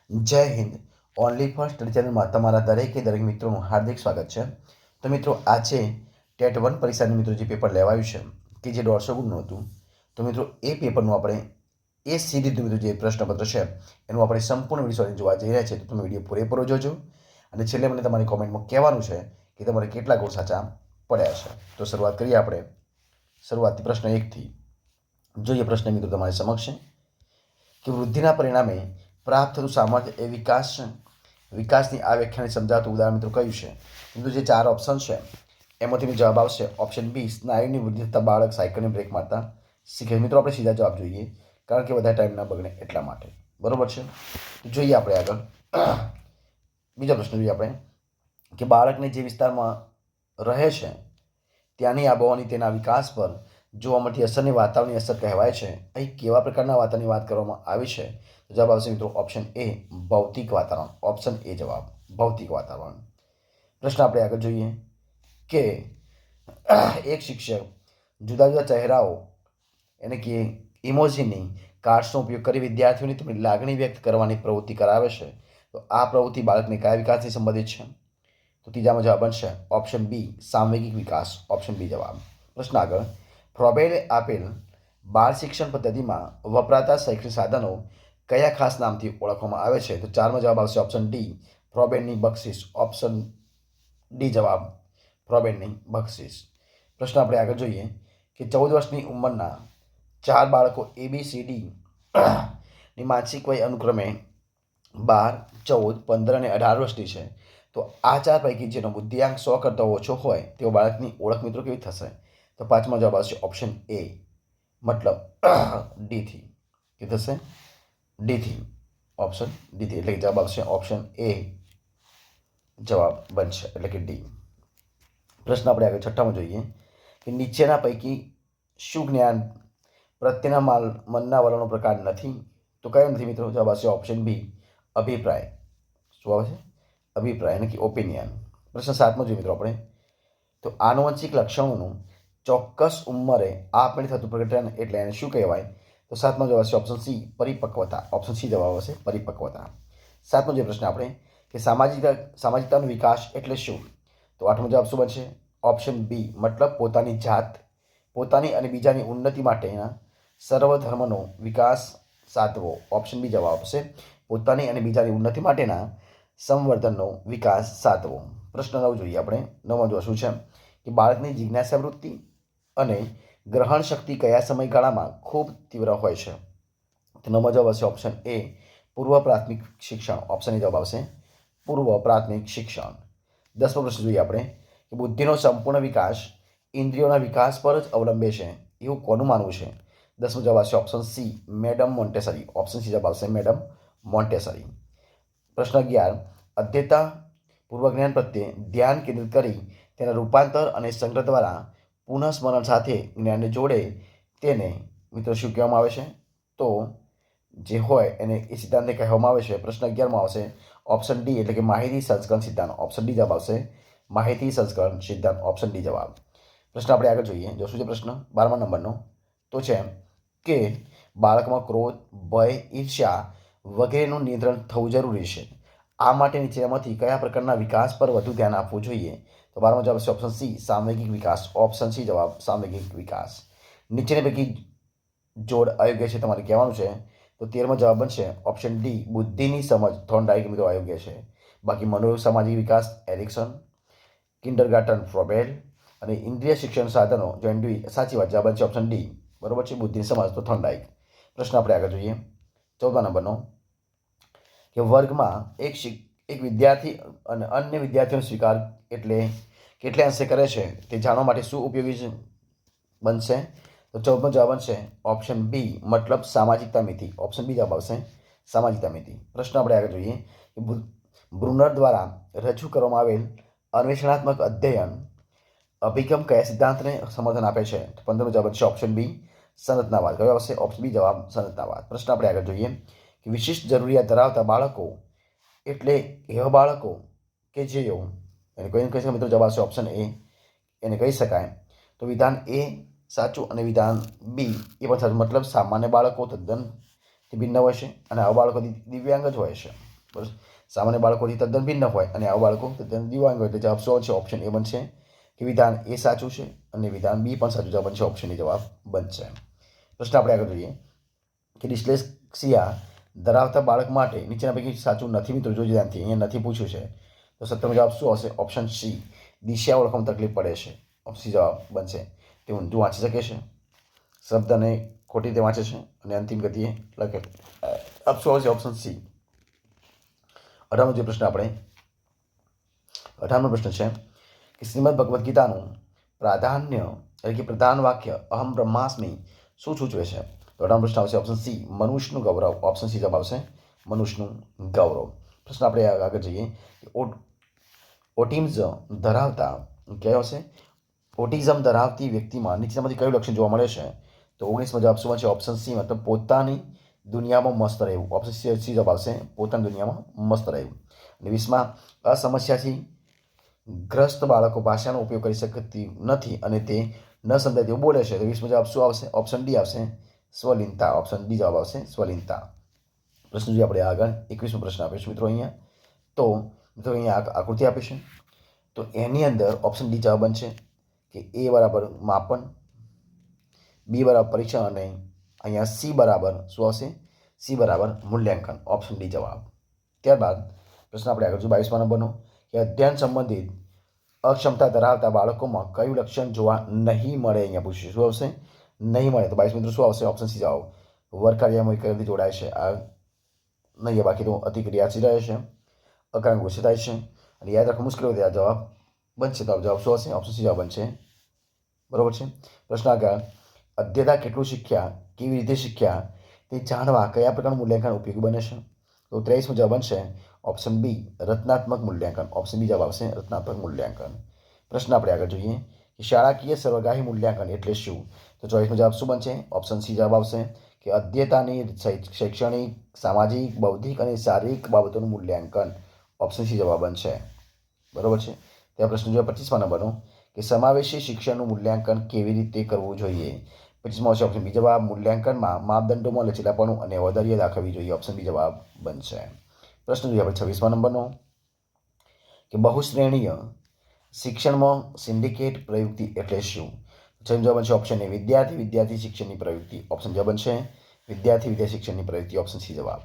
જય Hind. Only for study ચેનલમાં તમારા દરેક મિત્રોનું હાર્દિક સ્વાગત છે. તો મિત્રો, આ છે ટેટ 1 પરીક્ષાનું મિત્રો જે પેપર લેવાયું છે કે જે 150 ગુણનું હતું. તો મિત્રો, એ પેપરનું આપણે એ સીરીઝનું મિત્રો જે પ્રશ્નપત્ર છે એનું આપણે સંપૂર્ણ વિડીયો જોવા જઈ રહ્યા છીએ. તો તમે વિડીયો પૂરેપૂરો જોજો અને છેલ્લે મને તમારી કોમેન્ટમાં કહેવાનું છે કે તમારે કેટલા ગુણ સાચા પડ્યા છે. તો શરૂઆત કરીએ આપણે. શરૂઆતથી પ્રશ્ન 1થી જોઈએ. પ્રશ્ન મિત્રો તમારી સમક્ષ કે વૃદ્ધિના પરિણામે પ્રાપ્ત થતું સામર્થ્ય એ વિકાસની આ વ્યાખ્યાને સમજાવતું ઉદાહરણ મિત્રો કયું છે? મિત્રો, જે 4 ઓપ્શન છે એમાંથી જવાબ આવશે ઓપ્શન બી, સ્નાયુની વૃદ્ધિ થતાં બાળક સાયકલની બ્રેક મારતા શીખે. મિત્રો, આપણે સીધા જવાબ જોઈએ કારણ કે વધારે ટાઈમ ના બગડે એટલા માટે. બરોબર છે. જોઈએ આપણે આગળ. બીજો પ્રશ્ન જોઈએ આપણે કે બાળકને જે વિસ્તારમાં રહે છે ત્યાંની આબોહવાની તેના વિકાસ પર જોવા મળતી અસરને વાતાવરણની અસર કહેવાય છે. અહીં કેવા પ્રકારના વાતાવરણની વાત કરવામાં આવી છે? તો જવાબ આવશે મિત્રો ઓપ્શન એ, ભૌતિક વાતાવરણ. ઓપ્શન એ જવાબ, ભૌતિક વાતાવરણ. પ્રશ્ન આપણે આગળ જોઈએ કે એક શિક્ષક જુદા જુદા ચહેરાઓ એને કે ઇમોજીની કાર્ડ્સનો ઉપયોગ કરી વિદ્યાર્થીઓને તેમની લાગણી વ્યક્ત કરવાની પ્રવૃત્તિ કરાવે છે. તો આ પ્રવૃત્તિ બાળકને કયા વિકાસથી સંબંધિત છે? તો ત્રીજામાં જવાબ બનશે ઓપ્શન બી, સાંવેગિક વિકાસ. ઓપ્શન બી જવાબ. પ્રશ્ન આગળ. ફ્રોબેલે આપેલ બાળ શિક્ષણ પદ્ધતિમાં વપરાતા શૈક્ષણિક સાધનો કયા ખાસ નામથી ઓળખવામાં આવે છે? તો 4માં જવાબ આવશે ઓપ્શન ડી, ફ્રોબેનની બક્ષિસ. ઓપ્શન ડી જવાબ, ફ્રોબેનની બક્ષિસ. પ્રશ્ન આપણે આગળ જોઈએ કે 14 વર્ષની ઉંમરના 4 બાળકો ABCD ની માનસિક વય અનુક્રમે 12, 14, 15 અને 18 વર્ષની છે. તો આ 4 પૈકી જેનો બુદ્ધિઆંક 100 કરતાં ઓછો હોય તેઓ બાળકની ઓળખ મિત્રો કેવી થશે? તો 5માં જવાબ આવશે ઓપ્શન એ, મતલબ ડીથી. કે થશે ડીથી. ઓપ્શન ડીથી. એટલે કે જવાબ આવશે ઓપ્શન એ જવાબ બનશે, એટલે કે ડી. પ્રશ્ન આપણે આગળ 6માં જોઈએ કે નીચેના પૈકી શું જ્ઞાન પ્રત્યેના મનના વલણનો પ્રકાર નથી? તો કયો નથી મિત્રો? જવાબ આવશે ઓપ્શન બી, અભિપ્રાય. શું આવશે? અભિપ્રાય, એટલે કે ઓપિનિયન. પ્રશ્ન 7માં જોઈએ મિત્રો આપણે તો આનુવંશિક લક્ષણોનું ચોક્કસ ઉંમરે આપમેળે થતું પ્રગટન એટલે એને શું કહેવાય? તો 7માં જવાબ આવશે ઓપ્શન સી, પરિપક્વતા. ઓપ્શન સી જવાબ આવશે, પરિપક્વતા. 7મો જે પ્રશ્ન આપણે કે સામાજિકતાનો વિકાસ એટલે શું? તો 8મો જવાબ શું બનશે? ઓપ્શન બી, મતલબ પોતાની જાત, પોતાની અને બીજાની ઉન્નતિ માટેના સર્વધર્મનો વિકાસ સાધવો. ઓપ્શન બી જવાબ આવશે, પોતાની અને બીજાની ઉન્નતિ માટેના સંવર્ધનનો વિકાસ સાધવો. પ્રશ્ન 9 જોઈએ આપણે. 9માં જો શું છે કે બાળકની જિજ્ઞાસા વૃત્તિ અને ગ્રહણ શક્તિ કયા સમયગાળામાં ખૂબ તીવ્ર હોય છે? તો 9માં જવાબ આવશે ઓપ્શન એ, પૂર્વ પ્રાથમિક શિક્ષણ. ઓપ્શન એ જવાબ આવશે, પૂર્વ પ્રાથમિક શિક્ષણ. 10મો પ્રશ્ન જોઈએ આપણે કે બુદ્ધિનો સંપૂર્ણ વિકાસ ઇન્દ્રિયોના વિકાસ પર જ અવલંબે છે એવું કોનું માનવું છે? 10મો જવાબ આવશે option C, madam Montessori. Option C જવાબ આવશે, મેડમ મોન્ટેસરી. પ્રશ્ન 11. અધ્યતા પૂર્વજ્ઞાન પ્રત્યે ધ્યાન કેન્દ્રિત કરી તેના રૂપાંતર અને સંગ્રહ દ્વારા પુનઃસ્મરણ સાથે જ્ઞાનને જોડે તેને મિત્રો શું કહેવામાં આવે છે? તો જે હોય એને એ સિદ્ધાંતને કહેવામાં આવે છે. પ્રશ્ન 11માં આવશે ઓપ્શન ડી, એટલે કે માહિતી સંસ્કરણ સિદ્ધાંત. ઓપ્શન ડી જવાબ આવશે, માહિતી સંસ્કરણ સિદ્ધાંત. ઓપ્શન ડી જવાબ. પ્રશ્ન આપણે આગળ જોઈએ. જો શું છે પ્રશ્ન 12મા નંબરનો? તો છે કે બાળકમાં ક્રોધ, ભય, ઈર્ષ્યા વગેરેનું નિયંત્રણ થવું જરૂરી છે. આ માટે નીચેનામાંથી કયા પ્રકારના વિકાસ પર વધુ ધ્યાન આપવું જોઈએ? તો 12મો જવાબ છે ઓપ્શન સી, સાંવેગિક વિકાસ. ઓપ્શન સી જવાબ, સાંવેગિક વિકાસ. નીચેની પૈકી જોડ અયોગ્ય છે તમારે કહેવાનું છે. તો 13મો જવાબ બનશે ઓપ્શન ડી, બુદ્ધિની સમજ થોર્નડાઇક મિત્રો અયોગ્ય છે. બાકી મનોસામાજિક વિકાસ એરિક્સન, કિન્ડરગાર્ટન ફ્રોબેલ અને ઇન્દ્રિય શિક્ષણ સાધનો જોન ડ્યુઈ. સાચી વાત, જવાબ બનશે ઓપ્શન ડી. બરોબર છે, બુદ્ધિની સમજ તો થોર્નડાઇક. પ્રશ્ન આપણે આગળ જોઈએ. 14મા નંબરનો કે વર્ગમાં એક વિદ્યાર્થી અને અન્ય વિદ્યાર્થીઓનો સ્વીકાર એટલે કેટલે અંશે કરે છે તે જાણવા માટે શું ઉપયોગી બનશે? તો 14મો જવાબ બનશે ઓપ્શન બી, મતલબ સામાજિકતા મિતિ. ઓપ્શન બી જવાબ આવશે, સામાજિકતા મિતિ. પ્રશ્ન આપણે આગળ જોઈએ કે બ્રુનર દ્વારા રજૂ કરવામાં આવેલ અન્વેષણાત્મક અધ્યયન અભિગમ કયા સિદ્ધાંતને સમર્થન આપે છે? તો 15મો જવાબ બનશે ઓપ્શન બી, સંરચનાવાદ. કયો આવશે? ઓપ્શન બી જવાબ, સંરચનાવાદ. પ્રશ્ન આપણે આગળ જોઈએ કે વિશિષ્ટ જરૂરિયાત ધરાવતા બાળકો એટલે એવા બાળકો કે જેઓ એને કહી શકાય મિત્રો? જવાબ આવશે ઓપ્શન એ, એને કહી શકાય. તો વિધાન એ સાચું અને વિધાન બી એ પણ સાચું. મતલબ સામાન્ય બાળકો તદ્દન ભિન્ન હોય છે અને આવા બાળકો દિવ્યાંગ જ હોય છે. સામાન્ય બાળકોથી તદ્દન ભિન્ન હોય અને આવા બાળકો તદ્દન દિવ્યાંગ હોય એટલે જવાબ શું છે? ઓપ્શન એ બનશે કે વિધાન એ સાચું છે અને વિધાન બી પણ સાચું જવાબ બનશે. ઓપ્શન એ જવાબ બનશે. પ્રશ્ન આપણે આગળ જોઈએ કે ડિસ્લેક્સિયા ધરાવતા બાળક માટે નીચેના પૈકી સાચું નથી. મિત્રો જોજો ધ્યાનથી, અહીંયા નથી પૂછ્યું છે તો સત્યનો જવાબ શું હશે? ઓપ્શન સી, દિશા ઓળખવામાં તકલીફ પડે છે. ઓપ્શન સી જવાબ બનશે. તે ઊંધું વાંચી શકે છે, શબ્દને ખોટી રીતે વાંચે છે અને અંતિમ ગતિએ લખે. આપ શું આવશે? Option C. 18મો જે પ્રશ્ન આપણે 18મો પ્રશ્ન છે કે શ્રીમદ ભગવદ્ ગીતાનું પ્રાધાન્ય એટલે કે પ્રધાન વાક્ય અહમ બ્રહ્માસ્મિ શું સૂચવે છે? તો 18મો પ્રશ્ન આવશે ઓપ્શન સી, મનુષ્યનું ગૌરવ. ઓપ્શન સી જવાબ આવશે, મનુષ્યનું ગૌરવ. પ્રશ્ન આપણે આગળ જઈએ. ઓટિઝમ ધરાવતા કયો હશે? ઓટિઝમ ધરાવતી વ્યક્તિમાં નીચેનામાંથી કયું લક્ષણ જોવા મળે છે? તો 19મો જવાબ શું છે? ઓપ્શન સી, મતલબ પોતાની દુનિયામાં મસ્ત રહેવું. ઓપ્શન સી જવાબ આવશે, પોતાની દુનિયામાં મસ્ત રહેવું. અને 20માં આ સમસ્યાથી ગ્રસ્ત બાળકો ભાષાનો ઉપયોગ કરી શકતી નથી અને તે ન સમજાય તેવું બોલે છે. તો 20મો જવાબ શું આવશે? ઓપ્શન ડી આવશે, સ્વલિનતા. ઓપ્શન ડી જવાબ આવશે, સ્વલિનતા. પ્રશ્ન જોઈએ આપણે આગળ. 21મો પ્રશ્ન આપીશું મિત્રો અહીંયા. તો મિત્રો અહીંયા આકૃતિ આપી છે તો એની અંદર ઓપ્શન ડી જવાબ બનશે કે એ બરાબર માપન, બી બરાબર પરીક્ષણ અને અહીંયા સી બરાબર શું આવશે? સી બરાબર મૂલ્યાંકન. ઓપ્શન ડી જવાબ. ત્યારબાદ પ્રશ્ન આપણે આગળ જોઈએ 22મા નંબરનો કે અધ્યયન સંબંધિત અક્ષમતા ધરાવતા બાળકોમાં કયું લક્ષણ જોવા નહીં મળે? અહીંયા પૂછ્યું શું આવશે? નહીં મળે. તો 22 મિત્રો શું આવશે? ઓપ્શન સી જવાબ. વર્ગકાર્યમાં કઈ રીતે જોડાય છે? આ નહીં, બાકી તો અતિક્રિયાશીલ રહે છે, અકારણ ગુસ્સે થાય છે અને યાદ રાખવું મુશ્કેલ હોય. આ જવાબ બનશે. તો જવાબ શું હશે? ઓપ્શન સી જવાબ બનશે. બરોબર છે. પ્રશ્ન આગળ, અધ્યયતા કેટલું શીખ્યા, કેવી રીતે શીખ્યા તે જાણવા કયા પ્રકારનું મૂલ્યાંકન ઉપયોગી બને છે? તો 23મો જવાબ બનશે ઓપ્શન બી, રચનાત્મક મૂલ્યાંકન. ઓપ્શન બી જવાબ આવશે, રચનાત્મક મૂલ્યાંકન. પ્રશ્ન આપણે આગળ જોઈએ કે શાળાકીય સર્વગ્રાહી મૂલ્યાંકન એટલે શું? તો 24મો જવાબ શું બનશે? ઓપ્શન સી જવાબ આવશે કે અધ્યયતાની શૈક્ષણિક, સામાજિક, બૌદ્ધિક અને શારીરિક બાબતોનું મૂલ્યાંકન. ઓપ્શન સી જવાબ બનશે. બરોબર છે. ત્યાં પ્રશ્ન જોઈએ 25મા નંબરનો કે સમાવેશી શિક્ષણનું મૂલ્યાંકન કેવી રીતે કરવું જોઈએ? 25મો આવશે ઓપ્શન બી જવાબ, મૂલ્યાંકનમાં માપદંડોમાં લચીલાપણું અને અવધાર્ય દાખવવી જોઈએ. ઓપ્શન બી જવાબ બનશે. પ્રશ્ન જોઈએ આપણે 26મા નંબરનો કે બહુશ્રેણીય શિક્ષણમાં સિન્ડિકેટ પ્રયુક્તિ એટલે શું? જવાબ બનશે ઓપ્શન એ, વિદ્યાર્થી વિદ્યાર્થી શિક્ષણની પ્રયુક્તિ. ઓપ્શન જવાબ બનશે વિદ્યાર્થી વિદ્યાર્થી શિક્ષણની પ્રયુક્તિ. ઓપ્શન સી જવાબ.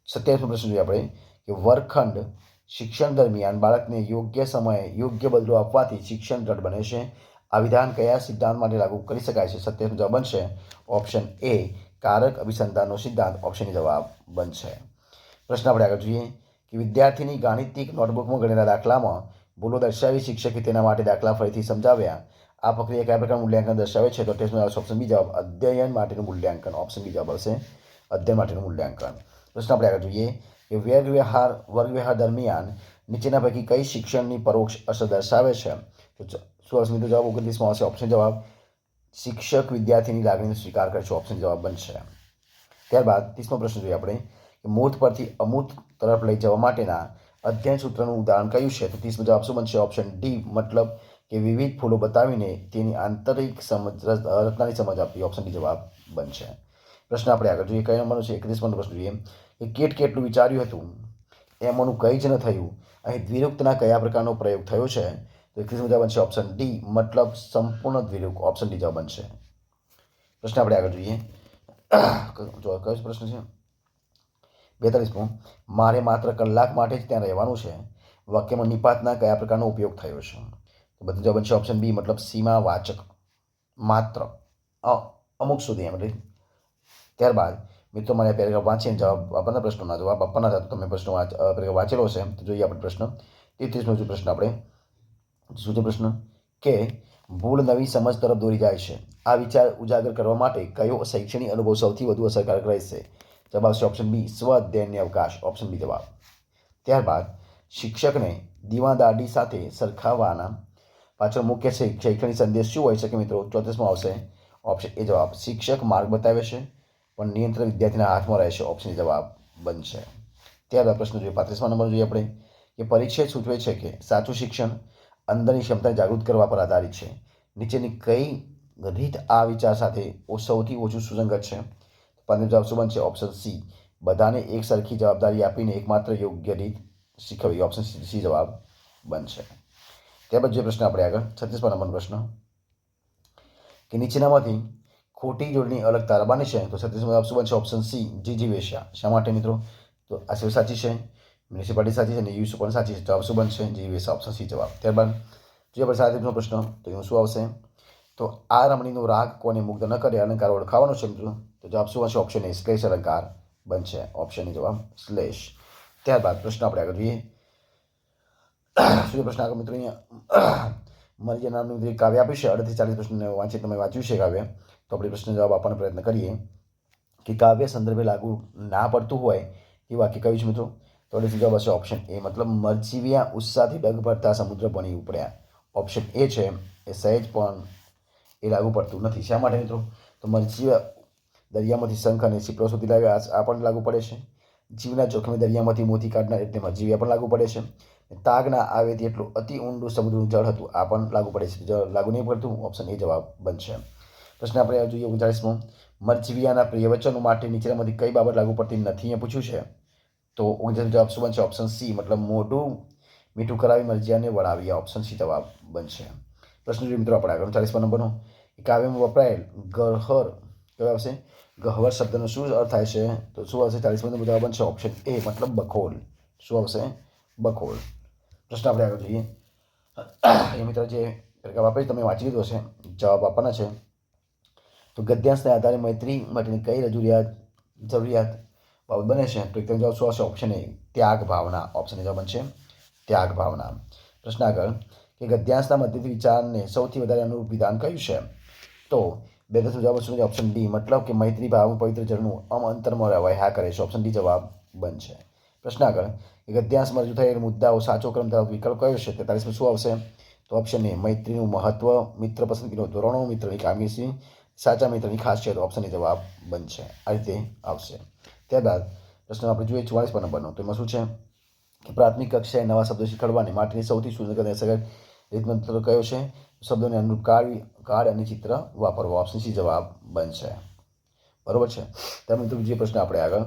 27મો પ્રશ્ન જોઈએ આપણે કે વર્ગખંડ શિક્ષણ દરમિયાન બાળકને યોગ્ય સમયે યોગ્ય બદલો આપવાથી શિક્ષણ દ્રઢ બને છે. આ વિધાન કયા સિદ્ધાંત માટે લાગુ કરી શકાય છે? 27મો જવાબ બનશે ઓપ્શન એ, કારક અભિસંધાનનો સિદ્ધાંત. ઓપ્શન જવાબ બનશે. પ્રશ્ન આપણે આગળ જોઈએ કે વિદ્યાર્થીની ગાણિતિક નોટબુકમાં ગણેલા દાખલામાં ભૂલો દર્શાવી શિક્ષકે તેના માટે દાખલા ફરીથી સમજાવ્યા. આ પ્રક્રિયા કયા પ્રકારનું મૂલ્યાંકન દર્શાવે છે? તો ટેસ્ટમાં આવશે ઓપ્શન બી જવાબ, અધ્યયન માટેનું મૂલ્યાંકન. ઓપ્શન બી જવાબ આવશે, અધ્યયન માટેનું મૂલ્યાંકન. પ્રશ્ન આપણે આગળ જોઈએ કે વર્ગ વ્યવહાર દરમિયાન નીચેના પૈકી કઈ શિક્ષણની પરોક્ષ અસર દર્શાવે છે? તો શું આવશે મિત્રો? જવાબ 29માં આવશે ઓપ્શન જવાબ, શિક્ષક વિદ્યાર્થીની લાગણીનો સ્વીકાર કરે છે. ઓપ્શન જવાબ બનશે. ત્યારબાદ 30મો પ્રશ્ન જોઈએ આપણે કે મૂર્ત પરથી અમૂર્ત તરફ લઈ જવા માટેના અધ્યયન સૂત્રનું ઉદાહરણ કયું છે? તો 30મો જવાબ શું બનશે? ઓપ્શન ડી, મતલબ કે વિવિધ ફૂલો બતાવીને તેની આંતરિક રચનાની સમજ આપવી. ઓપ્શન ડી જવાબ બનશે. પ્રશ્ન આપણે આગળ જોઈએ કયા નંબરનો છે? 31મો પ્રશ્ન જોઈએ કે કેટલું વિચાર્યું હતું એમાંનું કંઈ જ ન થયું, અહીં દ્વિરુક્તના કયા પ્રકારનો પ્રયોગ થયો છે? તો 31મો જવાબ બનશે ઓપ્શન ડી, મતલબ સંપૂર્ણ દ્વિરુક્ત. ઓપ્શન ડી જવાબ બનશે. પ્રશ્ન આપણે આગળ જોઈએ કયો પ્રશ્ન છે? 42મો, મારે માત્ર કલાક માટે જ ત્યાં રહેવાનું છે. વાક્યમાં નિપાતના કયા પ્રકારનો ઉપયોગ થયો છે? તો બધું જવાબ બનશે ઓપ્શન બી, મતલબ સીમા વાચક, માત્ર, અમુક સુધી એમ. ત્યારબાદ મિત્રો મને પેરેગ્રાફ વાંચીને જવાબ આપવાના, પ્રશ્નોના જવાબ આપવાના હતા. તો તમે પ્રશ્નો પેરેગ્રાફ વાંચેલો છે તો જોઈએ આપણે પ્રશ્ન. 33મો પ્રશ્ન આપણે શું છે? પ્રશ્ન કે ભૂલ નવી સમજ તરફ દોરી જાય છે. આ વિચાર ઉજાગર કરવા માટે કયો શૈક્ષણિક અનુભવ સૌથી વધુ અસરકારક રહેશે? જવાબ આવશે ઓપ્શન બી, સ્વ અધ્યયનની અવકાશ. ઓપ્શન બી જવાબ. ત્યારબાદ શિક્ષકને દીવાદાડી સાથે સરખાવવાના પાછળ મુખ્ય શૈક્ષણિક સંદેશ શું હોઈ શકે મિત્રો? 34મો આવશે ઓપ્શન એ જવાબ, શિક્ષક માર્ગ બતાવે છે પણ નિયંત્રણ વિદ્યાર્થીના હાથમાં રહેશે. ઓપ્શન જવાબ બનશે. ત્યારબાદ પ્રશ્ન જોઈએ 35મા નંબર જોઈએ આપણે કે પરીક્ષા સૂચવે છે કે સાચું શિક્ષણ અંદરની ક્ષમતાને જાગૃત કરવા પર આધારિત છે. નીચેની કઈ રીત આ વિચાર સાથે સૌથી ઓછું સુસંગત છે? 35મો જવાબ શું બનશે? ઓપ્શન સી, બધાને એક સરખી જવાબદારી આપીને એકમાત્ર યોગ્ય રીત શીખવવી. ઓપ્શન સી જવાબ બનશે. ત્યારબાદ જે પ્રશ્ન આપણે આગળ 36 નંબરનો પ્રશ્ન કે નીચેનામાંથી ખોટી જોડણી અલગ તારા બની છે. તો 36 જવાબ શું બનશે? ઓપ્શન સી જીજી વેશ્યા. શા માટે મિત્રો? તો આ સેવ સાચી છે, મ્યુનિસિપાલિટી સાચી છે અને યુસુ પણ સાચી છે. જવાબ શું બનશે? જીજી વેશ્યા. ઓપ્શન સી જવાબ. ત્યારબાદ જોઈએ આપણે 37નો પ્રશ્ન, તો એમાં શું આવશે? તો આ રમણીનો રાગ કોને મુગ્ધ ન કરે અલંકાર ઓળખાવાનો છે મિત્રો. તો જવાબ શું બનશે? ઓપ્શન એ શ્લેષ અલંકાર બનશે. ઓપ્શન એ જવાબ શ્લેષ. ત્યારબાદ પ્રશ્ન આપણે આગળ જોઈએ. શું પ્રશ્ન આગળ મિત્રો? અહીંયા મરી નામનું જે કાવ્ય આપ્યું છે 38-40 પ્રશ્ન વાંચી તમે વાંચ્યું છે કાવ્ય. તો આપણે પ્રશ્ન જવાબ આપવાનો પ્રયત્ન કરીએ કે કાવ્ય સંદર્ભે લાગુ ના પડતું હોય એ વાક્ય કયું છે મિત્રો? તો જવાબ હશે ઓપ્શન એ, મતલબ મરજીવ્યા ઉત્સાહથી ડગ ભરતા સમુદ્ર બની ઉપડ્યા. ઓપ્શન એ છે એ સહેજ પણ એ લાગુ પડતું નથી. શા માટે મિત્રો? તો મરજીવ્યા દરિયામાંથી શંખ અને સિપરો સુધી લાવ્યા, આ પણ લાગુ પડે છે. જીવના જોખમે દરિયામાંથી મોતી કાઢનાર એટલે મરજીવ્યા પણ લાગુ પડે છે. તાગ ના આવે તેટલું અતિ ઊંડું સમુદ્રનું જળ હતું, આ પણ લાગુ પડે છે. જળ લાગુ નહીં પડતું. ઓપ્શન એ જવાબ બનશે. પ્રશ્ન આપણે જોઈએ 39મો, મરજીવિયાના પ્રિય વચનો માટે નીચેનામાંથી કઈ બાબત લાગુ પડતી નથી એ પૂછ્યું છે. તો 39 જવાબ શું બનશે? ઓપ્શન સી, મતલબ મોઢું મીઠું કરાવી મરજીયાને વળાવ્યા. ઓપ્શન સી જવાબ બનશે. પ્રશ્ન જોઈએ મિત્રો આપણે આગળ 40 નંબરનો, કાવ્યમાં વપરાયેલ ગહ્વર કયો આવશે? ગહ્વર શબ્દનો શું અર્થ થાય છે? તો શું આવશે? 40 નંબર જવાબ બનશે ઓપ્શન એ, મતલબ બખોલ. શું આવશે? બખોલ. પ્રશ્ન આપણે આગળ જોઈએ. એ મિત્ર જે વાપરી તમે વાંચી લીધો છે, જવાબ આપવાના છે. તો ગદ્યાંશના આધારે મૈત્રી માટેની કઈ જરૂરિયાત બાબત બને છે? તો એકદમ જવાબ શું આવશે? ઓપ્શન એ ત્યાગ ભાવના. ઓપ્શન એ જવાબ બનશે ત્યાગ ભાવના. પ્રશ્ન આગળ કે ગદ્યાંશના મધ્યથી વિચારને સૌથી વધારે અનુરૂપ વિધાન કયું છે? તો 42 જવાબ શું છે? ઓપ્શન ડી, મતલબ કે મૈત્રી ભાવ પવિત્ર જળનું અંતરમાં વહ્યા કરે છે. ઓપ્શન ડી જવાબ બનશે. પ્રશ્ન આગળ કે ગદ્યાંશમાં રજૂ થયેલ મુદ્દાઓ સાચો ક્રમ ધરાવતો વિકલ્પ કયો છે? 43માં શું આવશે? તો ઓપ્શન એ મૈત્રીનું મહત્વ, મિત્ર પસંદગીનો ધોરણો, મિત્રની કામગીરી, સાચા મિત્રની ખાસિયત. ઓપ્શન એ જવાબ બનશે. આ રીતે આવશે. ત્યારબાદ પ્રશ્ન આપણે જોઈએ 44 નંબરનો, તો એમાં શું છે કે પ્રાથમિક કક્ષાએ નવા શબ્દો શીખવાડવાની માટેની સૌથી સુંદર અને અસરકારક રીતમંત્ર કયો છે? શબ્દોને અનુરૂપ કાર્ડ અને ચિત્ર વાપરવા. ઓપ્શન સી જવાબ બનશે. બરોબર છે. ત્યાર મિત્રો જે પ્રશ્ન આપણે આગળ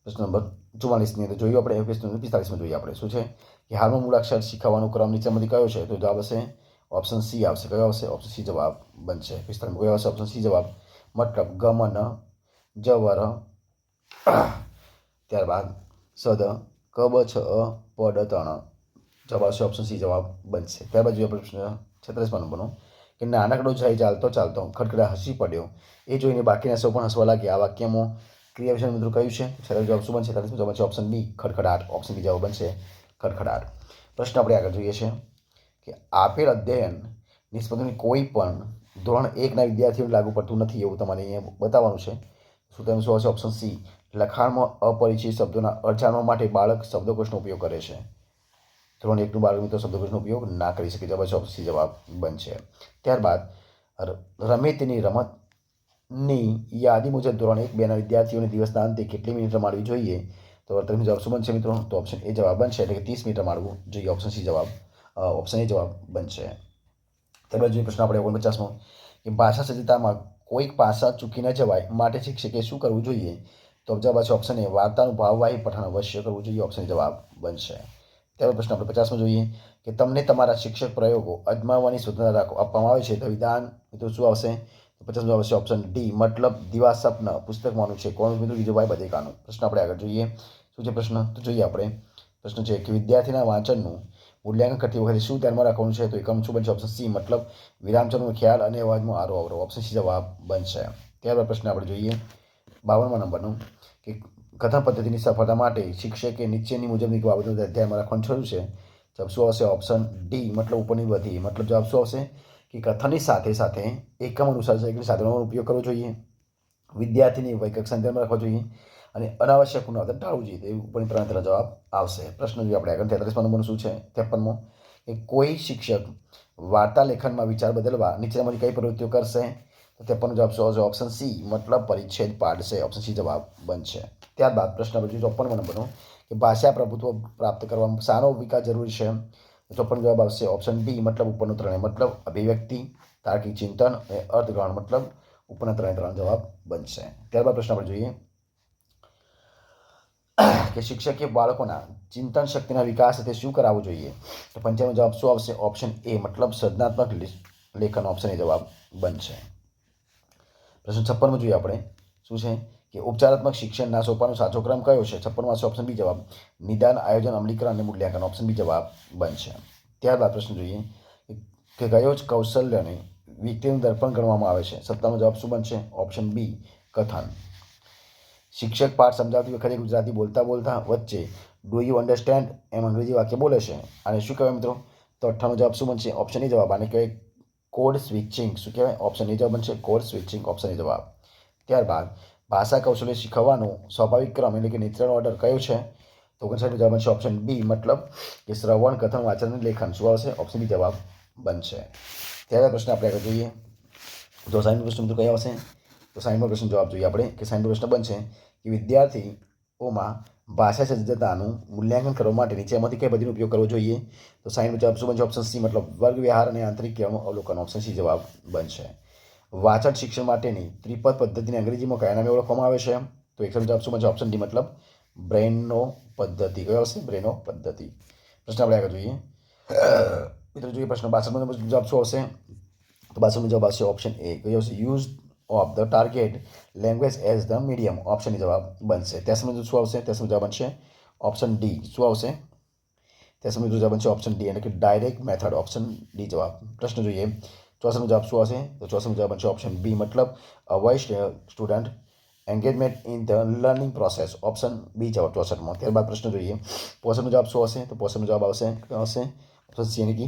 પ્રશ્ન નંબર 44ની અંદર જોયું આપણે, પ્રશ્ન 45માં જોઈએ આપણે શું છે કે હાલમાં મૂળાક્ષર શીખવાનો ક્રમ નીચેમાંથી કયો છે? તો જવાબ હશે ઓપ્શન સી આવશે. કયો આવશે? ઓપ્શન સી જવાબ બનશે. 45 કયો આવશે? ઓપ્શન સી જવાબ, મતલબ ગમન, જવર, ત્યારબાદ સદ, કબ, છ, પડ, તણ. જવાબ આવશે ઓપ્શન સી જવાબ બનશે. ત્યારબાદ જોઈએ પ્રશ્ન 36 નંબરનો કે નાનકડો જય ચાલતો ચાલતો ખડખડા હસી પડ્યો, એ જોઈને બાકીના સૌ પણ હસવા લાગ્યા. આ વાક્યમાં ક્રિયા વિશેષણ મિત્રો કયું છે? સરળ જવાબ શું બનશે? 43 જવાબ છે ઓપ્શન બી ખડખડાટ. ઓપ્શન બી જવાબ બનશે ખડખડાટ. પ્રશ્ન આપણે આગળ જોઈએ છે કે આપેલ અધ્યયન નિષ્પત્તિની કોઈ પણ ધોરણ 1ના વિદ્યાર્થીઓને લાગુ પડતું નથી એવું તમારે અહીંયા બતાવવાનું છે. શું તમે શું આવશે? ઓપ્શન સી, લખાણમાં અપરિચિત શબ્દોના અર્થ જાણવા માટે બાળક શબ્દકોશનો ઉપયોગ કરે છે. ધોરણ 1નું બાળક મિત્રો શબ્દકોશનો ઉપયોગ ના કરી શકે. જવાબ ઓપ્શન સી જવાબ બનશે. ત્યારબાદ રમે તેની રમતની યાદી મુજબ ધોરણ 1-2ના વિદ્યાર્થીઓને દિવસના અંતે કેટલી મિનિટ રમાડવી જોઈએ? તો તમે જવાબ શું બનશે મિત્રો? તો ઓપ્શન એ જવાબ બનશે, એટલે કે 30 મિનિટ રમાડવું જોઈએ. ઓપ્શન સી જવાબ, ઓપ્શન એ જવાબ બનશે. ત્યારબાદ જોઈએ પ્રશ્ન આપણે 49મો કે ભાષા સજ્જતામાં કોઈક પાસા ચૂકી ન જવાય માટે શિક્ષકે શું કરવું જોઈએ? તો જવાબ છે ઓપ્શન એ વાર્તાનું ભાવવાહી પઠન અવશ્ય કરવું જોઈએ. ઓપ્શન જવાબ બનશે. ત્યારબાદ પ્રશ્ન આપણે 50માં જોઈએ કે તમને તમારા શિક્ષક પ્રયોગો અજમાવવાની સ્વતંત્રતા આપવામાં આવે છે તો વિધાન મિત્રો શું આવશે? 50 જવાબ આવશે ઓપ્શન ડી, મતલબ દિવા સ્વપ્ન પુસ્તકમાંનું છે. કોણ મિત્રો? વિજયભાઈ બધેકાનું. પ્રશ્ન આપણે આગળ જોઈએ શું છે પ્રશ્ન? તો જોઈએ આપણે પ્રશ્ન છે કે વિદ્યાર્થીના વાંચનનું મૂલ્યાંકન કરતી વખતે શું ધ્યાનમાં રાખવાનું છે? તો એકમ શું બનશે? ઓપ્શન સી, મતલબ વિરામચિહ્નનો ખ્યાલ અને અવાજમાં આરો અવરો. ઓપ્શન સી જવાબ બનશે. ત્યારબાદ પ્રશ્ન આપણે જોઈએ 52મા નંબરનું કે કથન પદ્ધતિની સફળતા માટે શિક્ષકે નીચેની મુજબની બાબતોને ધ્યાનમાં રાખવાનું જરૂર છે. જવાબ શું આવશે? ઓપ્શન ડી, મતલબ ઉપરની બધી. મતલબ જવાબ શું આવશે કે કથનની સાથે સાથે એકમ અનુસાર સાધનોનો ઉપયોગ કરવો જોઈએ, વિદ્યાર્થીની વૈકક્ષાને ધ્યાનમાં રાખવા જોઈએ અને અનાવશ્યક પુનરાવર્તન ટાળવું જોઈએ. તો એ ઉપરની ત્રણ જવાબ આવશે. પ્રશ્ન જોઈએ આપણે આગળ 33મા નંબરનું શું છે? 53મો કે કોઈ શિક્ષક વાર્તા લેખનમાં વિચાર બદલવા નીચેનામાંથી કઈ પ્રવૃત્તિઓ કરશે? તો 53નો જવાબ શું આવશે? ઓપ્શન સી, મતલબ પરિચ્છેદ પાડશે. ઓપ્શન સી જવાબ બનશે. ત્યારબાદ પ્રશ્ન નંબર 54મા નંબરનો કે ભાષા પ્રભુત્વ પ્રાપ્ત કરવા શાનો વિકાસ જરૂરી છે? 54નો જવાબ આવશે ઓપ્શન ડી, મતલબ ઉપરનો ત્રણેય. મતલબ અભિવ્યક્તિ, તાર્કિક ચિંતન અને અર્થગ્રહણ. મતલબ ઉપરના ત્રણ જવાબ બનશે. ત્યારબાદ પ્રશ્ન આપણે જોઈએ કે શિક્ષકે બાળકોના ચિંતન શક્તિના વિકાસ સાથે શું કરાવવું જોઈએ? તો 95 જવાબ શું આવશે? ઓપ્શન એ મતલબ સર્જનાત્મક લેખન ઓપ્શન એ જવાબ બનશે. પ્રશ્ન 56 જોઈએ આપણે. શું છે કે ઉપચારાત્મક શિક્ષણના સોપાનો સાચો ક્રમ કયો છે? 56 ઓપ્શન બી જવાબ નિદાન, આયોજન, અમલીકરણ અને મૂલ્યાંકન ઓપ્શન બી જવાબ બનશે. ત્યારબાદ પ્રશ્ન જોઈએ કે કયો જ કૌશલ્યને વ્યક્તિનું દર્પણ ગણવામાં આવે છે? 57 જવાબ શું બનશે? ઓપ્શન બી કથન. શિક્ષક પાઠ સમજાવતી વખતે ગુજરાતી બોલતા બોલતા વચ્ચે ડુ યુ અન્ડરસ્ટેન્ડ એમ અંગ્રેજી વાક્ય બોલે છે, અને શું કહેવાય મિત્રો? તો 58 જવાબ શું બનશે? ઓપ્શન એ જવાબ. આને કહેવાય કોડ સ્વિચિંગ. શું કહેવાય? ઓપ્શન એ જવાબ બનશે કોડ સ્વિચિંગ. ઓપ્શન એ જવાબ. ત્યારબાદ ભાષા કૌશલ્ય શીખવવાનો સ્વાભાવિક ક્રમ એટલે કે નેચરલ ઓર્ડર કયો છે? તો 59 જવાબ બનશે ઓપ્શન બી મતલબ કે શ્રવણ, કથન, વાંચન અને લેખન. શું આવશે? ઓપ્શન બી જવાબ બનશે. ત્યારબાદ પ્રશ્ન આપણે આગળ જોઈએ. તો 60 પ્રશ્ન મિત્રો કયા આવશે? તો 60 પ્રશ્ન જવાબ જોઈએ આપણે કે 60 પ્રશ્ન બનશે કે વિદ્યાર્થીઓમાં ભાષા સજ્જતાનું મૂલ્યાંકન કરવા માટે નીચેમાંથી કઈ પદ્ધતિનો ઉપયોગ કરવો જોઈએ? તો 60 જવાબ શું બનશે? ઓપ્શન સી મતલબ વર્ગ વ્યવહાર અને આંતરિક ક્રમ અવલોકન. ઓપ્શન સી જવાબ બનશે. વાચન શિક્ષણ માટેની ત્રિપદ પદ્ધતિને અંગ્રેજીમાં કયા નામે ઓળખવામાં આવે છે? તો 61 જવાબ શું બનશે? ઓપ્શન ડી મતલબ બ્રેનો પદ્ધતિ. કયો આવશે? બ્રેનો પદ્ધતિ. પ્રશ્ન આપણે આગળ જોઈએ. મિત્રો જોઈએ પ્રશ્ન 62 જવાબ શું આવશે? તો 62 જવાબ આવશે ઓપ્શન એ. કયો આવશે? Use of the target language as the medium. Option જવાબ બનશે. 63 શું આવશે? 63 જવાબ બનશે ઓપ્શન ડી. શું આવશે? 63 જવાબ બનશે ઓપ્શન ડી એટલે કે ડાયરેક્ટ મેથડ. ઓપ્શન ડી જવાબ. પ્રશ્ન જોઈએ 64 જવાબ શું આવશે? તો 64 જવાબ બનશે ઓપ્શન બી મતલબ avoid student engagement in the learning process. Option B જવાબ 64માં. ત્યારબાદ પ્રશ્ન જોઈએ 65 જવાબ શું હશે? તો 65 જવાબ આવશે ઓપ્શન સી એટલે કે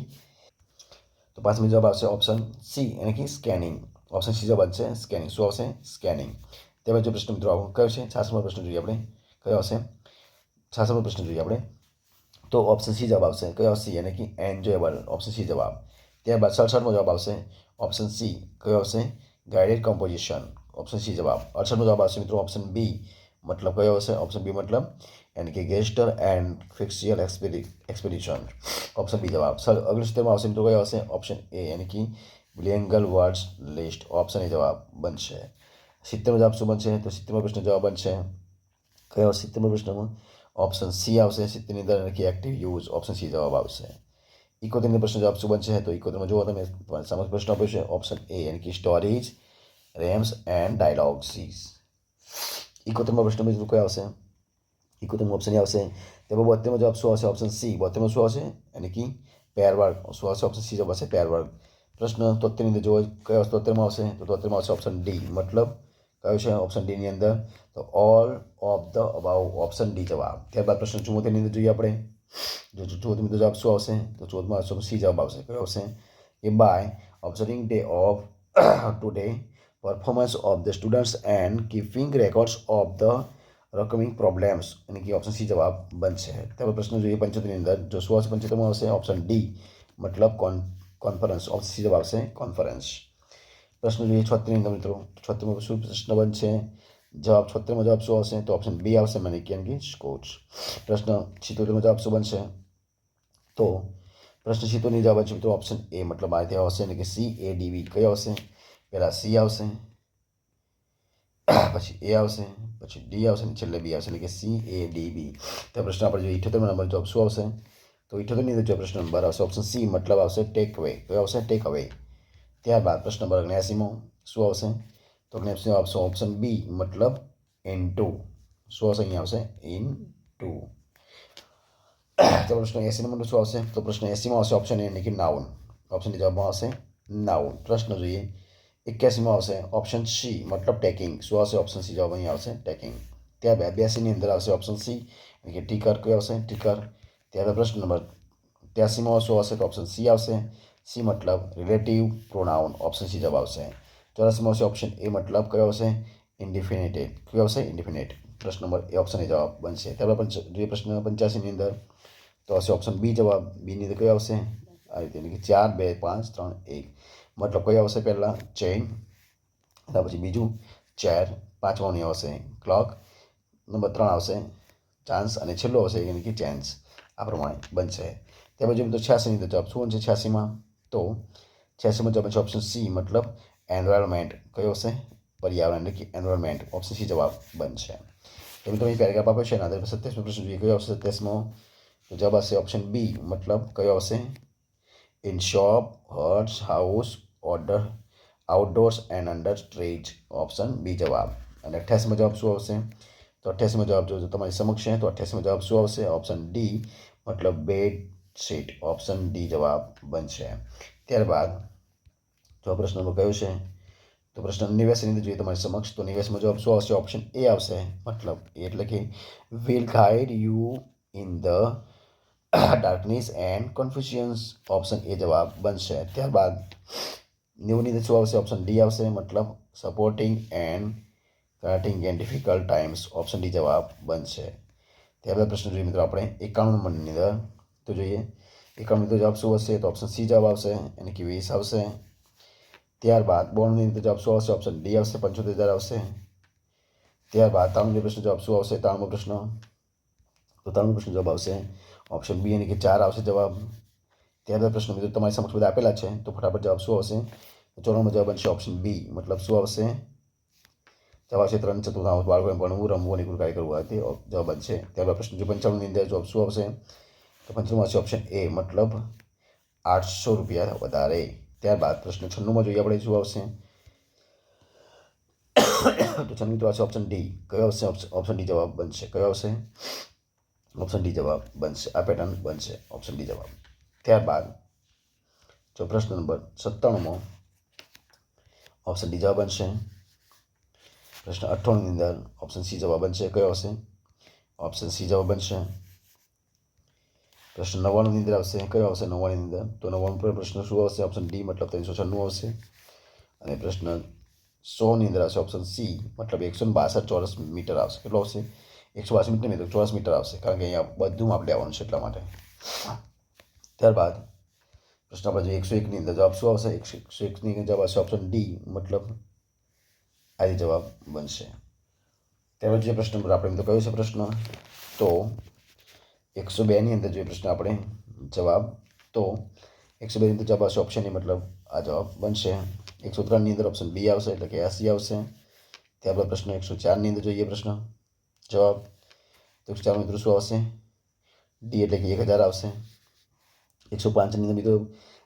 તો 5 જવાબ આવશે ઓપ્શન સી એટલે કે સ્કેનિંગ. ઓપ્શન સી જવાબ બનશે સ્કેનિંગ. શું આવશે? સ્કેનિંગ. ત્યારબાદ જો પ્રશ્ન મિત્રો આવો કયો છે? 66મો પ્રશ્ન જોઈએ આપણે. કયો આવશે? 66મો પ્રશ્ન જોઈએ આપણે. તો ઓપ્શન સી જવાબ આવશે. કયો આવશે? એટલે કે એન્જોયેબલ. ઓપ્શન સી જવાબ. ત્યારબાદ 67મો જવાબ આવશે ઓપ્શન સી. કયો આવશે? Guided composition. ઓપ્શન સી જવાબ. 68મો જવાબ આવશે મિત્રો ઓપ્શન બી મતલબ કયો આવશે? ઓપ્શન બી મતલબ यानी कि gesture and physical expedition. Option B जवाब. 69 આવશે મિત્રો કયો આવશે? ઓપ્શન એ यानी कि बिलिंगुअल वर्ड्स लिस्ट. ઓપ્શન એ જવાબ બનશે. 70 જવાબ શું બનશે? તો 70 પ્રશ્ન જવાબ બનશે કયો? 70 પ્રશ્નમાં ઓપ્શન સી આવશે. 70 ની અંદર यानी कि एक्टिव यूज. ઓપ્શન સી જવાબ આવશે. 71 પ્રશ્ન જવાબ શું બનશે? તો 71 જુઓ તમે સામાન્ય પ્રશ્ન આપ્યો છે ઓપ્શન એ यानी कि સ્ટોરીઝ, રેમ્સ એન્ડ ડાયલોગ્સ. 71 પ્રશ્ન મિત્રો કયો આવશે? 71 ઓપ્શન એ આવશે. તેમાં 72 જવાબ શું આવશે? Option C. 72 શું આવશે? यानी कि પેર વર્ગ. શું આવશે? ઓપ્શન સી જવાબ આવશે પેર વર્ગ. પ્રશ્ન 73 ની અંદર જો કયો 73માં આવશે? તો 73માં આવશે ઓપ્શન ડી મતલબ કયો છે? ઓપ્શન ડી ની અંદર તો all of the about. Option D જવાબ. ત્યારબાદ પ્રશ્ન 74 ની અંદર જોઈએ આપણે. જો 74 જવાબ શું આવશે? તો 74માં ઓપ્શન સી જવાબ આવશે. કયો આવશે? કે by observing day of today performance of the students and keeping records of the recurring problems. यानी कि ऑप्शन सी जवाब बनશે. ત્યારબાદ પ્રશ્ન જોઈએ 75 ની અંદર જો શું આવશે? 75માં આવશે ઓપ્શન ડી મતલબ કોન્ફરન્સ. ઓપ્શન સી જવાબ આવશે કોન્ફરન્સ. પ્રશ્ન જોઈએ 76 ની અંદર મિત્રો. 76માં શું પ્રશ્ન બનશે? જવાબ 76માં જવાબ શું આવશે? તો ઓપ્શન બી આવશે મેનિકિયન કે કોચ. પ્રશ્ન 77માં જવાબ શું બનશે? તો પ્રશ્ન 77 ની જવાબ છે મિત્રો ઓપ્શન એ મતલબ આ રીતે આવશે એટલે કે સી એ ડી વી. કયો આવશે? પહેલા સી આવશે, પછી એ આવશે, પછી ડી આવશે અને છેલ્લે બી આવશે એટલે કે સી એ ડી બી. તો પ્રશ્ન આપણે જોઈએ 78 નંબર જવાબ શું આવશે? તો 78 ની અંદર જો પ્રશ્ન નંબર આવશે ઓપ્શન સી મતલબ આવશે ટેક અવે. કયો આવશે? ટેક અવે. ત્યારબાદ પ્રશ્ન નંબર 79મો શું આવશે? તો 79 આવશે ઓપ્શન બી મતલબ ઇન ટુ. શું આવશે? અહીંયા આવશે ઇન ટુ. તો પ્રશ્ન 80 નંબરનો શું આવશે? તો પ્રશ્ન 80માં આવશે ઓપ્શન એ એટલે કે નાઉન. ઓપ્શનની જવાબમાં આવશે નાઉન. પ્રશ્ન જોઈએ 81માં આવશે ઓપ્શન સી મતલબ ટેકિંગ. શું આવશે? ઓપ્શન સી જવાબ અહીં આવશે ટેકિંગ. ત્યારબાદ 82ની અંદર આવશે ઓપ્શન સી એટલે કે ટીકર. કયો આવશે? ટીકર. ત્યારબાદ પ્રશ્ન નંબર 83માં શું આવશે? તો ઓપ્શન સી આવશે. સી મતલબ રિલેટિવ પ્રોનાઉન. ઓપ્શન સી જવાબ આવશે. 84માં આવશે ઓપ્શન એ મતલબ કયો આવશે? ઇન્ડિફિનેટેડ. કયો આવશે? ઇન્ડિફિનેટ. પ્રશ્ન નંબર એ ઓપ્શન એ જવાબ બનશે. ત્યારબાદ જોઈએ પ્રશ્ન 85ની અંદર તો આવશે ઓપ્શન બી જવાબ. બીની અંદર કયો આવશે? આ રીતે એટલે કે 4 2 5 3 1 મતલબ કયો આવશે? પહેલાં ચેઇન, ત્યાર પછી બીજું ચેર, પાંચમાની આવશે ક્લોક, નંબર 3 આવશે ચાન્સ અને છેલ્લો આવશે એટલે કે ચેન્સ. આ પ્રમાણે બનશે. ત્યાર પછી મિત્રો 86ની અંદર જવાબ શું બનશે? 86માં તો 86માં જવાબ છે ઓપ્શન સી મતલબ એન્વાયરમેન્ટ. કયો હશે? પર્યાવરણ એટલે કે એન્વાયરમેન્ટ. ઓપ્શન સી જવાબ બનશે. તો મિત્રો અહીં પેરેગ્રાફ આપ્યો છે એના આધારે 27મો પ્રશ્ન જોઈએ. કયો આવશે 27મો? તો જવાબ આવશે ઓપ્શન બી, મતલબ કયો આવશે? In shop, hearts, house, order, outdoors and under street. Option B જવાબ. અને 28મો જવાબ શું આવશે? તો 28મો જવાબ જો તમારી સમક્ષ છે તો 28મો જવાબ શું આવશે? ઓપ્શન ડી, મતલબ બેડ શીટ. ઓપ્શન ડી જવાબ બનશે. ત્યારબાદ જો પ્રશ્ન નંબર કયો છે? તો પ્રશ્ન 89ની અંદર જોઈએ તમારી સમક્ષ. તો 89મો જવાબ શું આવશે? ઓપ્શન એ આવશે, મતલબ એટલે કે will guide you in the darkness and confusions. Option A જવાબ બનશે. ત્યારબાદ 90ની અંદર શું આવશે? ઓપ્શન ડી આવશે, મતલબ supporting and casting and difficult times. Option D જવાબ બનશે. ત્યારબાદ પ્રશ્ન જોઈએ મિત્રો આપણે 91 નંબરની અંદર. તો જોઈએ 91 જવાબ શું હશે? તો ઓપ્શન સી જવાબ આવશે, એટલે કે 20 આવશે. ત્યારબાદ 92ની અંદર જવાબ શું આવશે? ઓપ્શન ડી આવશે, 75,000 આવશે. ત્યારબાદ 93 પ્રશ્ન જવાબ શું આવશે? 93મો પ્રશ્ન. તો 93મો પ્રશ્ન જવાબ આવશે ઓપ્શન બી, એટલે કે 4 આવશે જવાબ. ત્યારબાદ પ્રશ્ન મિત્રો તમારી સમક્ષ બધા આપેલા છે, તો ફટાફટ જવાબ શું આવશે? 94મો જવાબ બનશે ઓપ્શન બી, મતલબ શું આવશે? જવાબ આવશે 3 ચતુર્થાંશ બાળકોને ભણવું, રમવું અને કાર્ય કરવું. તે જવાબ બનશે. ત્યારબાદ પ્રશ્ન 95ની અંદર જવાબ શું આવશે? તો 95 આવશે ઓપ્શન એ, મતલબ 800 રૂપિયા વધારે. ત્યારબાદ પ્રશ્ન 96માં જોઈએ આપણે શું આવશે? તો 96 મિત્રો આવશે ઓપ્શન ડી. કયો આવશે? ઓપ્શન ડી જવાબ બનશે. કયો આવશે? ઓપ્શન ડી જવાબ બનશે. આ પેટર્ન બનશે, ઓપ્શન ડી જવાબ. ત્યારબાદ જો પ્રશ્ન નંબર 97મો, ઓપ્શન ડી જવાબ બનશે. પ્રશ્ન 98ની અંદર ઓપ્શન સી જવાબ બનશે. કયો આવશે? ઓપ્શન સી જવાબ બનશે. પ્રશ્ન 99ની અંદર આવશે. કયો આવશે 99ની અંદર? તો 99 પ્રશ્ન શું આવશે? ઓપ્શન ડી, મતલબ 396 આવશે. અને પ્રશ્ન 100ની અંદર આવશે ઓપ્શન સી, મતલબ 162 ચોરસ મીટર આવશે. કેટલો આવશે? 182 મીટર નહીં, તો ચોરસ મીટર આવશે, કારણ કે અહીંયા બધું માપ લેવાનું છે એટલા માટે. ત્યારબાદ પ્રશ્ન આપણે જોઈએ 101ની અંદર જવાબ શું આવશે? 101ની અંદર જવાબ આવશે ઓપ્શન ડી, મતલબ આ જવાબ બનશે. ત્યારબાદ જે પ્રશ્ન નંબર આપણે મિત્રો કયો છે પ્રશ્ન? તો 102ની અંદર જે પ્રશ્ન આપણે જવાબ, તો 102ની અંદર જવાબ આવશે ઓપ્શન એ, મતલબ આ જવાબ બનશે. 103ની અંદર ઓપ્શન બી આવશે, એટલે કે 80 આવશે. ત્યારબાદ પ્રશ્ન 104ની અંદર જોઈએ પ્રશ્ન જવાબ. તો 104 મિત્રો શું આવશે? ડી, એટલે કે 1000 આવશે. 105ની અંદર મિત્રો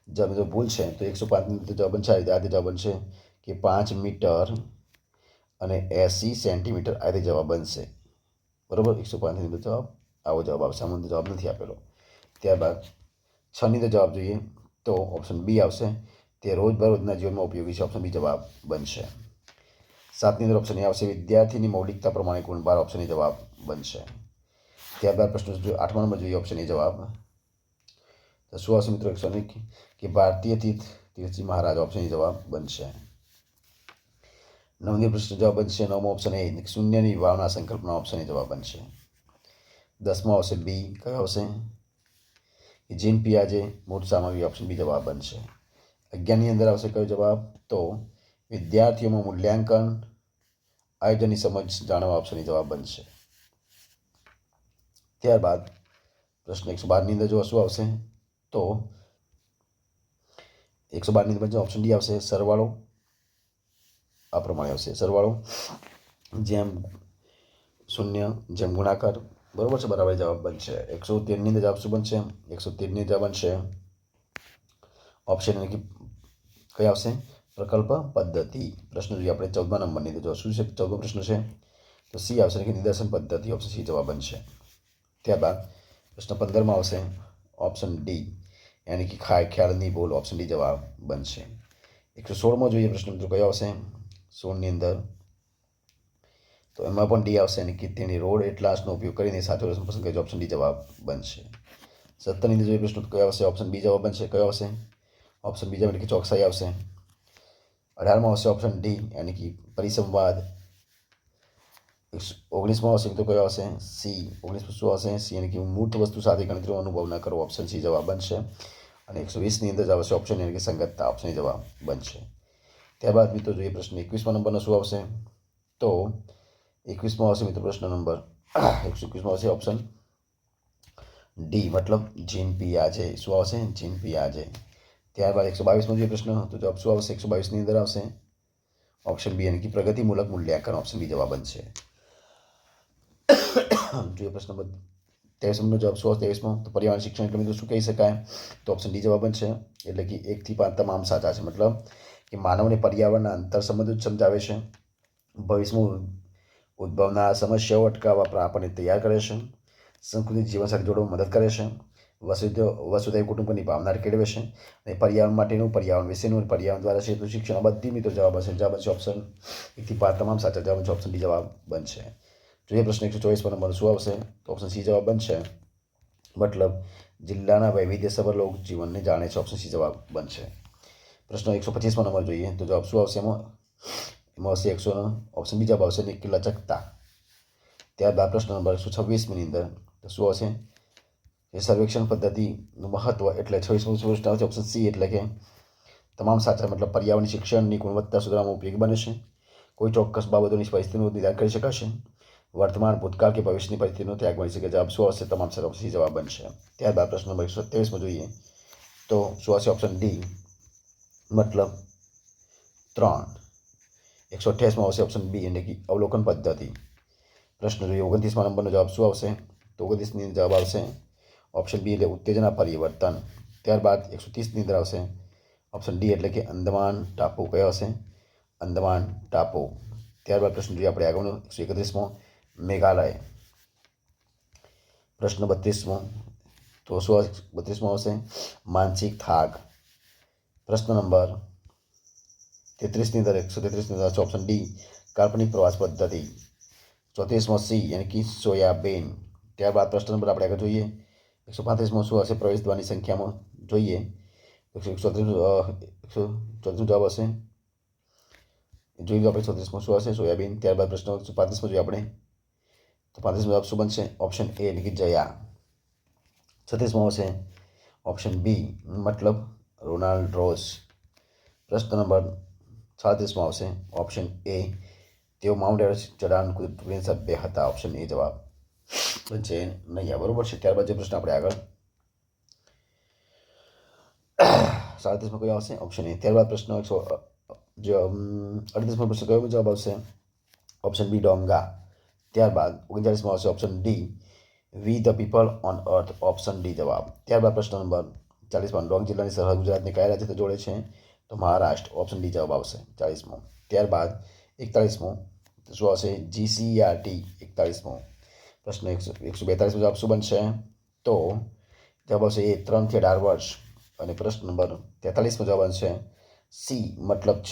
જવાબ મિત્રો ભૂલ છે, તો 105ની અંદર જવાબ બનશે આ જવાબ બનશે કે 5 મીટર અને 80 સેન્ટીમીટર. આ જવાબ બનશે, બરોબર. 105ની અંદર જવાબ આવો જવાબ આવશે. આમાં જવાબ નથી આપેલો. ત્યારબાદ 6ની અંદર જવાબ જોઈએ તો ઓપ્શન બી આવશે, તે રોજબરોજના જીવનમાં ઉપયોગી છે. ઓપ્શન બી જવાબ બનશે. 7ની અંદર ઓપ્શન એ આવશે, વિદ્યાર્થીની મૌલિકતા પ્રમાણે ગુણ 12. ઓપ્શન એ જવાબ બનશે. ત્યારબાદ પ્રશ્ન 8મા નંબર જોઈએ ઓપ્શન એ જવાબ. તો શું આવશે મિત્રો? 101 કે ભારતીય તીર્થજી મહારાજ. ઓપ્શન એ જવાબ બનશે. 9મી પ્રશ્ન જવાબ બનશે 9મો ઓપ્શન એ, શૂન્યની વિભાવના સંકલ્પના. ઓપ્શન એ જવાબ બનશે. 10મો આવશે બી. કયો આવશે? જીન પિયાજે મૂળ સામગ્રી. ઓપ્શન બી જવાબ બનશે. 11ની અંદર આવશે કયો જવાબ? તો વિદ્યાર્થીઓમાં મૂલ્યાંકન આયોજનની સમજ જાણવા. ઓપ્શન જવાબ બનશે. ત્યારબાદ પ્રશ્ન 112ની અંદર જો શું આવશે? તો 112ની અંદર ઓપ્શન ડી આવશે, સરવાળો. આ પ્રમાણે આવશે, સરવાળો જેમ શૂન્ય જેમ ગુણાકાર. બરોબર છે, બરાબર જવાબ બનશે. 113ની અંદર જવાબ શું બનશે? 113ની જવાબ બનશે ઓપ્શન એટલે કે કઈ આવશે? પ્રકલ્પ પદ્ધતિ. પ્રશ્ન જોઈએ આપણે 14મા નંબરની અંદર. જો શું છે 14મો પ્રશ્ન છે? તો સી આવશે, કે નિદર્શન પદ્ધતિ. ઓપ્શન સી જવાબ બનશે. ત્યારબાદ પ્રશ્ન 15માં આવશે ઓપ્શન ડી, યાની કે ખ્યાલની ભૂલ. ઓપ્શન ડી જવાબ બનશે. 116માં જોઈએ પ્રશ્ન મિત્રો કયો આવશે? 16ની અંદર તો એમાં પણ ડી આવશે, કે તેની રોડ એટલાસનો ઉપયોગ કરીને સાચો રસ્તો પસંદ કરજો. ઓપ્શન ડી જવાબ બનશે. 17ની અંદર જોઈએ પ્રશ્ન કયો આવશે? ઓપ્શન બી જવાબ બનશે. કયો આવશે? ઓપ્શન બી જવાબ, એટલે કે ચોકસાઈ આવશે. 18માં આવશે ઓપ્શન ડી, યાની કે પરિસંવાદ. 19માં આવશે તો કયો આવશે? સી. 19માં શું આવશે? સી, યાની કે મૂર્ત વસ્તુ સાથે ગણતરીનો અનુભવ ન કરો. ઓપ્શન સી જવાબ બનશે. અને 120ની અંદર આવશે ઓપ્શન, યાની કે સંગતતા. ઓપ્શન જવાબ બનશે. ત્યારબાદ મિત્રો જોઈએ પ્રશ્ન 21મા નંબરનો શું આવશે? તો 21માં આવશે મિત્રો પ્રશ્ન નંબર 121માં આવશે ઓપ્શન ડી, મતલબ જીન પિયાજે. શું આવશે? જીન પિયાજે. ત્યારબાદ 122માં જોઈએ પ્રશ્ન, તો જવાબ શું આવશે? 122ની અંદર આવશે ઓપ્શન બી, યાની કે પ્રગતિમૂલક મૂલ્યાંકન. ઓપ્શન બી જવાબ બનશે. જોઈએ પ્રશ્ન નંબર 23નો જવાબ શું હશે? 23મો તો પર્યાવરણ શિક્ષણ એટલે મિત્રો શું કહી શકાય? તો ઓપ્શન ડી જવાબ છે. એટલે કે 1 થી 5 તમામ સાચા છે. મતલબ કે માનવને પર્યાવરણના અંતર સંબંધો સમજાવે છે, ભવિષ્યમાં ઉદ્ભવનાર સમસ્યાઓ અટકાવવા આપણને તૈયાર કરે છે, સંસ્કૃતિ જીવન સાથે જોડવામાં મદદ કરે છે, વસુધૈવ કુટુંબની ભાવના કેળવે છે, અને પર્યાવરણ માટેનું, પર્યાવરણ વિશેનું, પર્યાવરણ દ્વારા ક્ષેત્ર શિક્ષણ બધી મિત્રો જવાબ હશે. જવાબ છે ઓપ્શન 1 થી 5 તમામ સાચા. જવાબ છે ઓપ્શન ડી જવાબ બનશે. જોઈએ પ્રશ્ન 124 નંબર શું આવશે? તો ઓપ્શન સી જવાબ બનશે. મતલબ જિલ્લાના વૈવિધ્યસભર લોક જીવનને જાણે છે. ઓપ્શન સી જવાબ બનશે. પ્રશ્ન 125 નંબર જોઈએ તો જવાબ શું આવશે? એમાં આવશે 100 ઓપ્શન બી જવાબ આવશે કે લચકતા. ત્યારબાદ પ્રશ્ન નંબર 126ની અંદર તો શું હશે? એ સર્વેક્ષણ પદ્ધતિનું મહત્વ એટલે 26મો આવશે ઓપ્શન સી. એટલે કે તમામ સાચા. મતલબ પર્યાવરણ શિક્ષણની ગુણવત્તા સુધારવામાં ઉપયોગી બને છે, કોઈ ચોક્કસ બાબતોની પરિસ્થિતિનું નિદાન કરી શકાશે, વર્તમાન, ભૂતકાળ કે ભવિષ્યની પરિસ્થિતિનો ત્યાગ મળી શકે. જવાબ શું આવશે? તમામ સાચા. ઓપ્શન સી જવાબ બનશે. ત્યારબાદ પ્રશ્ન નંબર 123માં જોઈએ તો શું આવશે? Option D. મતલબ 3. 128માં આવશે ઓપ્શન બી એટલે કે અવલોકન પદ્ધતિ. પ્રશ્ન જોઈએ 29મા નંબરનો જવાબ શું આવશે? તો 29ની જવાબ આવશે ઓપ્શન બી એટલે ઉત્તેજના પરિવર્તન. ત્યારબાદ 130ની અંદર આવશે ઓપ્શન ડી એટલે કે અંદમાન ટાપુ. કયો હશે? અંદમાન ટાપુ. ત્યારબાદ પ્રશ્ન જોઈએ આપણે આગળનો 131મો મેઘાલય. પ્રશ્ન 32મો તો શું 32મો આવશે? માનસિક થાક. પ્રશ્ન નંબર 33ની અંદર 133ની અંદર આવશે ઓપ્શન ડી કાલ્પનિક પ્રવાસ પદ્ધતિ. 34મો સી યાની કે સોયાબીન. ત્યારબાદ પ્રશ્ન નંબર આપણે આગળ જોઈએ 135મો શું હશે? પ્રવેશ દ્વારની સંખ્યામાં જોઈએ 134 જવાબ હશે. જોઈ લો આપણે 34મો શું હશે? સોયાબીન. ત્યારબાદ પ્રશ્ન 135મો જોઈએ આપણે તો 35મો જવાબ શું બનશે? ઓપ્શન એ એટલે કે જયા. 36મો હશે ઓપ્શન બી મતલબ રોનાલ્ડ રોઝ. પ્રશ્ન નંબર 37મો આવશે ઓપ્શન એ તેઓ માઉન્ટ એવરેસ્ટ ચઢાણ ટુકડીના સભ્ય હતા. ઓપ્શન એ જવાબ બનશે નહીં. બરોબર છે. ત્યારબાદ જે પ્રશ્ન આપણે આગળ 37મો કયો આવશે? Option A. ત્યારબાદ પ્રશ્ન 38મો પ્રશ્ન કયો જવાબ આવશે? ઓપ્શન બી ડોંગા. ત્યારબાદ 39મો આવશે option D we the people on earth. Option D જવાબ. ત્યારબાદ પ્રશ્ન નંબર 40માં ડાંગ જિલ્લાની સરહદ ગુજરાતને કયા રાજ્ય જોડે છે? તો મહારાષ્ટ્ર. ઓપ્શન ડી જવાબ આવશે 40મો. ત્યારબાદ 41મો શું આવશે? જીસીઆરટી. 41મો પ્રશ્ન 142મો જવાબ શું બનશે? તો જવાબ આવશે એ 3 થી 18 વર્ષ. અને પ્રશ્ન નંબર 43મો જવાબ બનશે સી મતલબ 6.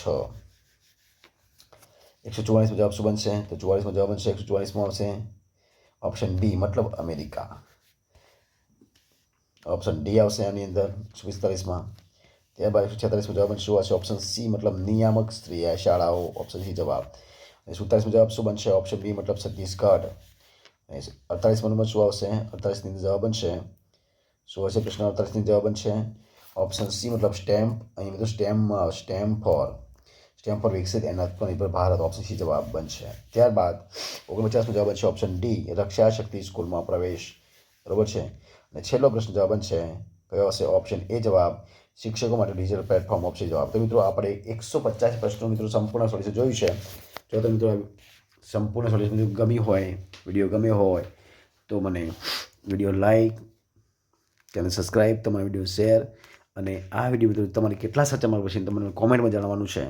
144મો જવાબ શું બનશે? તો 44મો જવાબ બનશે 144મો આવશે ઓપ્શન બી મતલબ અમેરિકા. ઓપ્શન ડી આવશે આની અંદર 145માં. ત્યારબાદ 146મો જવાબ શું હશે? ઓપ્શન સી મતલબ નિયામક સ્ત્રી શાળાઓ. ઓપ્શન સી જવાબ. અને 47મો જવાબ શું બનશે? ઓપ્શન બી મતલબ છત્તીસગઢ. 48મો નંબર શું આવશે? 48ની જવાબ બનશે શું હશે? પ્રશ્ન 48ની જવાબ બનશે ઓપ્શન સી મતલબ સ્ટેમ્પ. અહીં બધું સ્ટેમ્પ ફોર વિકસિત એન્ડ આત્મનિર્ભર ભારત. ઓપ્શન સી જવાબ બનશે. ત્યારબાદ 49મો જવાબ બનશે ઓપ્શન ડી રક્ષા શક્તિ સ્કૂલમાં પ્રવેશ. બરોબર છે. અને છેલ્લો પ્રશ્ન જવાબ બનશે કયો હશે? ઓપ્શન એ જવાબ શિક્ષકો માટે ડિજિટલ પ્લેટફોર્મ. ઓપ્શન જવાબ. તો મિત્રો આપણે 150 પ્રશ્નો મિત્રો સંપૂર્ણ સોલ્યુશન જોયું છે. જો તો મિત્રો સંપૂર્ણ સોલ્યુશન ગમી હોય, વિડીયો ગમ્યો હોય તો મને વિડીયો લાઈક, ચેનલ સબસ્ક્રાઈબ, તમારા વિડીયો શેર અને આ વિડીયો મિત્રો તમારે કેટલા સાચા માર્ક પછી તમને કોમેન્ટમાં જણાવવાનું છે.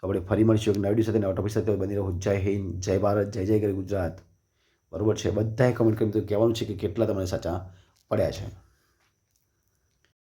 આપણે ફરી મળીશું એક નવા વિડીયો સાથે, નવા ટોપિક સાથે. બની રહો. જય હિન્દ, જય ભારત, જય જય ગરી ગુજરાત. બરોબર છે. બધાએ કમેન્ટ કરી કહેવાનું છે કે કેટલા તમારે સાચા પડ્યા છે.